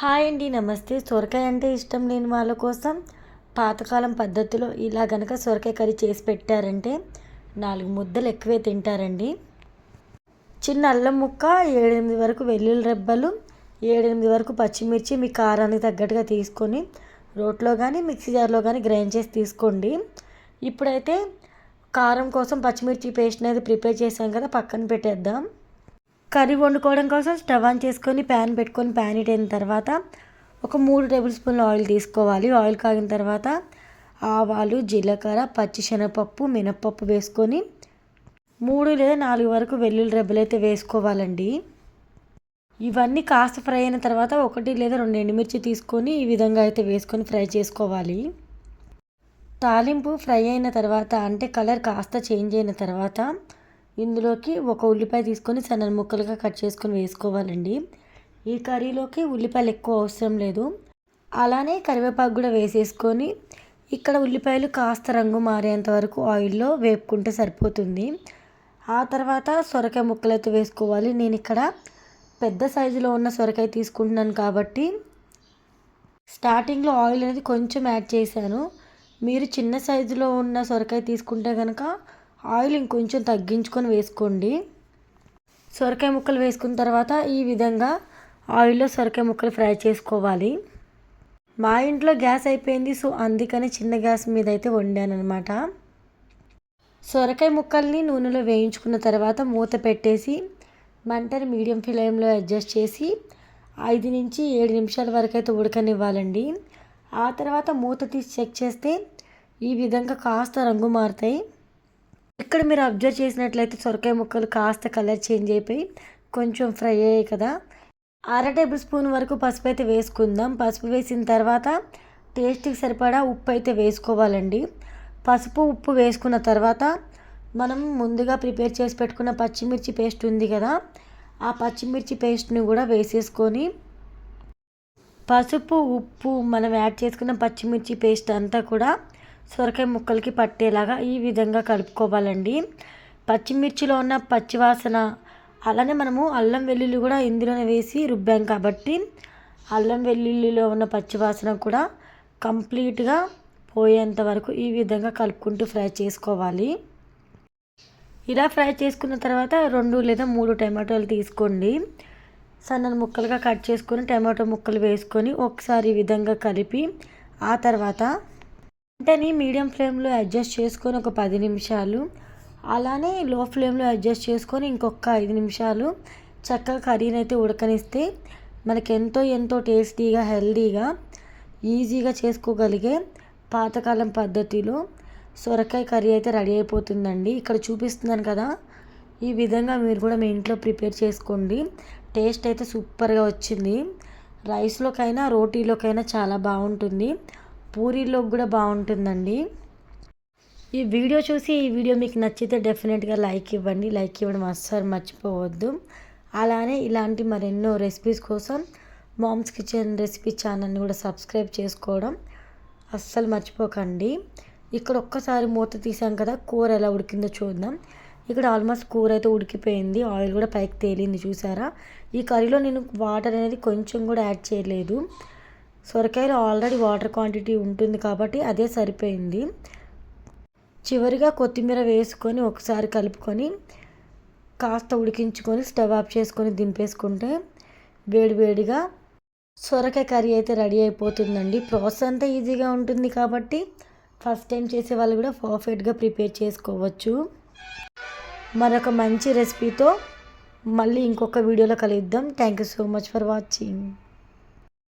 Hi అండి, నమస్తే. సొరకాయ అంటే ఇష్టం లేని వాళ్ళ కోసం పాతకాలం పద్ధతిలో ఇలా గనక సొరకాయ కర్రీ చేసి పెట్టారంటే 4 ముద్దలు ఎక్కువే తింటారండి. చిన్న అల్లం ముక్క, 7-8 వరకు వెల్లుల్లి రెబ్బలు, 7-8 వరకు పచ్చిమిర్చి మీ కారానికి తగ్గట్టుగా తీసుకొని రోట్లో కానీ మిక్సీ జార్లో కానీ గ్రైండ్ చేసి తీసుకోండి. ఇప్పుడైతే కారం కోసం పచ్చిమిర్చి పేస్ట్ అనేది ప్రిపేర్ చేసాం కదా, పక్కన పెట్టేద్దాం. కర్రీ వండుకోవడం కోసం స్టవ్ ఆన్ చేసుకొని ప్యాన్ పెట్టుకొని ప్యాన్ హీట్ అయిన తర్వాత ఒక 3 టేబుల్ స్పూన్ల ఆయిల్ తీసుకోవాలి. ఆయిల్ కాగిన తర్వాత ఆవాలు, జీలకర్ర, పచ్చిశనగపప్పు, మినప్పప్పు వేసుకొని 3 లేదా 4 వరకు వెల్లుల్లి రెబ్బలు అయితే వేసుకోవాలండి. ఇవన్నీ కాస్త ఫ్రై అయిన తర్వాత 1 లేదా 2 ఎండుమిర్చి తీసుకొని ఈ విధంగా అయితే వేసుకొని ఫ్రై చేసుకోవాలి. తాలింపు ఫ్రై అయిన తర్వాత అంటే కలర్ కాస్త చేంజ్ అయిన తర్వాత ఇందులోకి ఒక ఉల్లిపాయ తీసుకొని సన్న ముక్కలుగా కట్ చేసుకొని వేసుకోవాలండి. ఈ కర్రీలోకి ఉల్లిపాయలు ఎక్కువ అవసరం లేదు. అలానే కరివేపాకు కూడా వేసేసుకొని ఇక్కడ ఉల్లిపాయలు కాస్త రంగు మారేంత వరకు ఆయిల్లో వేపుకుంటే సరిపోతుంది. ఆ తర్వాత సొరకాయ ముక్కలు అయితే వేసుకోవాలి. నేను ఇక్కడ పెద్ద సైజులో ఉన్న సొరకాయ తీసుకుంటున్నాను కాబట్టి స్టార్టింగ్లో ఆయిల్ అనేది కొంచెం యాడ్ చేశాను. మీరు చిన్న సైజులో ఉన్న సొరకాయ తీసుకుంటే కనుక ఆయిల్ ఇంకొంచెం తగ్గించుకొని వేసుకోండి. సొరకాయ ముక్కలు వేసుకున్న తర్వాత ఈ విధంగా ఆయిల్లో సొరకాయ ముక్కలు ఫ్రై చేసుకోవాలి. మా ఇంట్లో గ్యాస్ అయిపోయింది, సో అందుకని చిన్న గ్యాస్ మీద అయితే వండాను అనమాట. సొరకాయ ముక్కల్ని నూనెలో వేయించుకున్న తర్వాత మూత పెట్టేసి మంటని మీడియం ఫ్లేమ్లో అడ్జస్ట్ చేసి 5 నుంచి 7 నిమిషాల వరకు అయితే ఉడకనివ్వాలండి. ఆ తర్వాత మూత తీసి చెక్ చేస్తే ఈ విధంగా కాస్త రంగు మారుతాయి. ఇక్కడ మీరు అబ్జర్వ్ చేసినట్లయితే సొరకాయ ముక్కలు కాస్త కలర్ చేంజ్ అయిపోయి కొంచెం ఫ్రై అయ్యాయి కదా. 1/2 టేబుల్ స్పూన్ వరకు పసుపు అయితే వేసుకుందాం. పసుపు వేసిన తర్వాత టేస్ట్కి సరిపడా ఉప్పు అయితే వేసుకోవాలండి. పసుపు, ఉప్పు వేసుకున్న తర్వాత మనం ముందుగా ప్రిపేర్ చేసి పెట్టుకున్న పచ్చిమిర్చి పేస్ట్ ఉంది కదా, ఆ పచ్చిమిర్చి పేస్ట్ని కూడా వేసేసుకొని పసుపు, ఉప్పు మనం యాడ్ చేసుకున్న పచ్చిమిర్చి పేస్ట్ అంతా కూడా సొరకాయ ముక్కలకి పట్టేలాగా ఈ విధంగా కలుపుకోవాలండి. పచ్చిమిర్చిలో ఉన్న పచ్చివాసన, అలానే మనము అల్లం వెల్లుల్లి కూడా ఇందులోనే వేసి రుబ్బాం కాబట్టి అల్లం వెల్లుల్లిలో ఉన్న పచ్చివాసన కూడా కంప్లీట్గా పోయేంత వరకు ఈ విధంగా కలుపుకుంటూ ఫ్రై చేసుకోవాలి. ఇలా ఫ్రై చేసుకున్న తర్వాత 2 లేదా 3 టమాటోలు తీసుకోండి. సన్న ముక్కలుగా కట్ చేసుకొని టమాటో ముక్కలు వేసుకొని ఒకసారి ఈ విధంగా కలిపి ఆ తర్వాత మంటని మీడియం ఫ్లేమ్లో అడ్జస్ట్ చేసుకొని ఒక 10 నిమిషాలు, అలానే లో ఫ్లేమ్లో అడ్జస్ట్ చేసుకొని ఇంకొక 5 నిమిషాలు చక్కగా కర్రీని అయితే ఉడకనిస్తే మనకి ఎంతో టేస్టీగా, హెల్తీగా, ఈజీగా చేసుకోగలిగే పాతకాలం పద్ధతిలో సొరకాయ కర్రీ అయితే రెడీ అయిపోతుందండి. ఇక్కడ చూపిస్తున్నాను కదా, ఈ విధంగా మీరు కూడా మీ ఇంట్లో ప్రిపేర్ చేసుకోండి. టేస్ట్ అయితే సూపర్గా వచ్చింది. రైస్లోకైనా రోటీలోకైనా చాలా బాగుంటుంది, పూరీలోకి కూడా బాగుంటుందండి. ఈ వీడియో చూసి ఈ వీడియో మీకు నచ్చితే డెఫినెట్గా లైక్ ఇవ్వండి. లైక్ ఇవ్వడం అస్సలు మర్చిపోవద్దు. అలానే ఇలాంటి మరెన్నో రెసిపీస్ కోసం మామ్స్ కిచెన్ రెసిపీ ఛానల్ని కూడా సబ్స్క్రైబ్ చేసుకోవడం అస్సలు మర్చిపోకండి. ఇక్కడ ఒక్కసారి మూత తీసాం కదా, కూర ఎలా ఉడికిందో చూద్దాం. ఇక్కడ ఆల్మోస్ట్ కూర అయితే ఉడికిపోయింది, ఆయిల్ కూడా పైకి తేలింది, చూసారా. ఈ కర్రీలో నేను వాటర్ అనేది కొంచెం కూడా యాడ్ చేయలేదు. సొరకాయలో ఆల్రెడీ వాటర్ క్వాంటిటీ ఉంటుంది కాబట్టి అదే సరిపోయింది. చివరిగా కొత్తిమీర వేసుకొని ఒకసారి కలుపుకొని కాస్త ఉడికించుకొని స్టవ్ ఆఫ్ చేసుకొని దింపేసుకుంటే వేడివేడిగా సొరకాయ కర్రీ అయితే రెడీ అయిపోతుందండి. ప్రాసెస్ అంతా ఈజీగా ఉంటుంది కాబట్టి ఫస్ట్ టైం చేసే వాళ్ళు కూడా పర్ఫెక్ట్గా ప్రిపేర్ చేసుకోవచ్చు. మరొక మంచి రెసిపీతో మళ్ళీ ఇంకొక వీడియోలో కలుద్దాం. Thank you so much for watching.